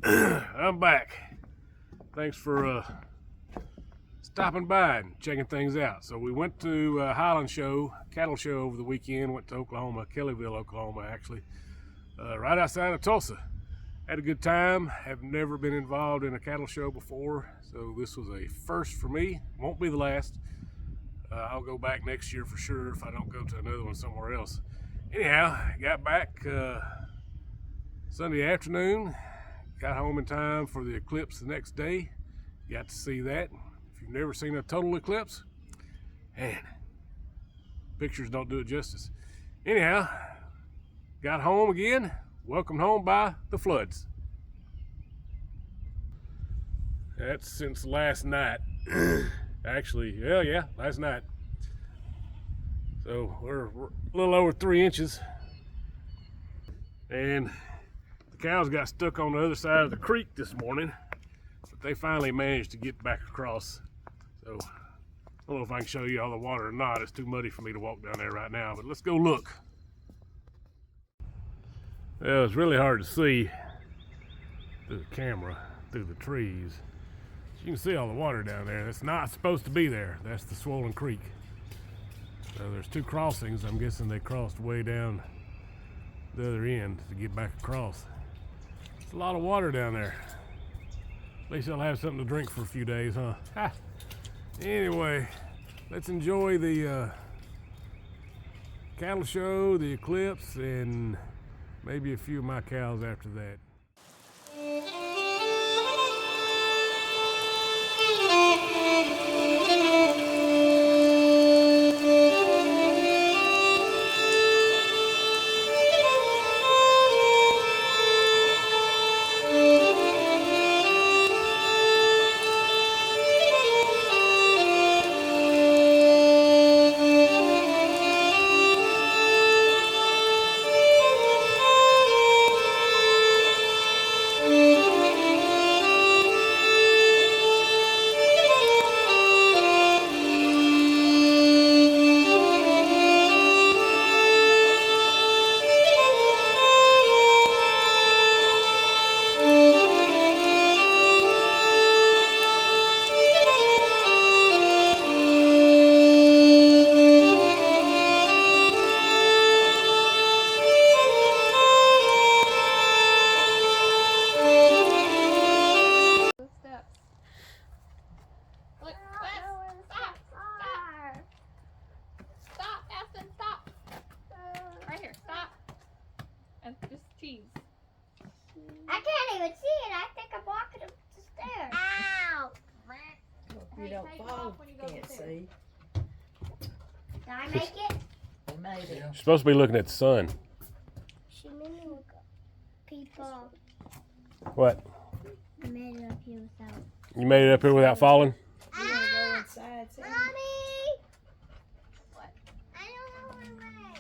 I'm back. Thanks for stopping by and checking things out. So we went to Highland show, cattle show over the weekend. Went to Oklahoma, Kellyville, Oklahoma, actually, right outside of Tulsa. Had a good time. Have never been involved in a cattle show before, so this was a first for me. Won't be the last. I'll go back next year for sure if I don't go to another one somewhere else. Anyhow, got back Sunday afternoon. Got home in time for the eclipse the next day. Got to see that. If you've never seen a total eclipse, man, pictures don't do it justice. Anyhow, got home again. Welcomed home by the floods. That's since last night. Actually, yeah, last night. So we're a little over 3 inches. And the cows got stuck on the other side of the creek this morning, but they finally managed to get back across. So I don't know if I can show you all the water or not. It's too muddy for me to walk down there right now, but let's go look. Well, it's really hard to see through the camera, through the trees. You can see all the water down there. It's not supposed to be there. That's the swollen creek. So there's 2 crossings. I'm guessing they crossed way down the other end to get back across. It's a lot of water down there. At least I'll have something to drink for a few days, huh? Ha. Anyway, let's enjoy the cattle show, the eclipse, and maybe a few of my cows after that. I can't even see it. I think I'm walking up the stairs. Ow! You don't fall, you can't see. Did I make it? You made it. You're supposed to be looking at the sun. She made me look up. People. What? I made it up here without. You made it up here without falling? You gonna go inside, Sam? Mommy! What? I don't know my way.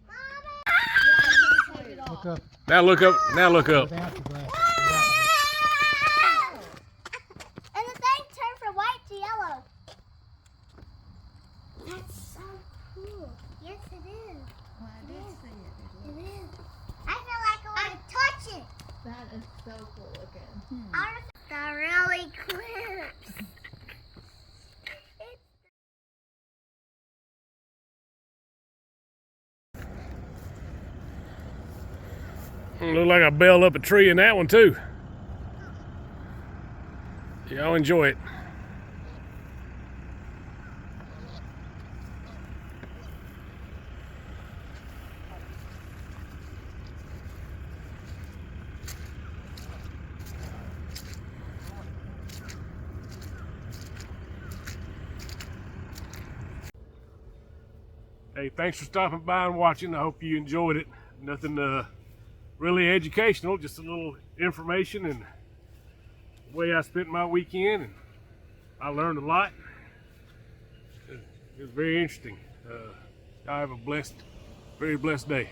Mommy! Look up. Now look up. Now look up. Without the glasses. And the thing turned from white to yellow. That's so cool. Yes, it is. Well, I did see it. It is. I feel like I want to touch it. That is so cool looking. The really clips. Look like I bailed up a tree in that one too. Y'all enjoy it. Hey, thanks for stopping by and watching. I hope you enjoyed it. Nothing really educational, just a little information and the way I spent my weekend, and I learned a lot. It was very interesting. I have a very blessed day.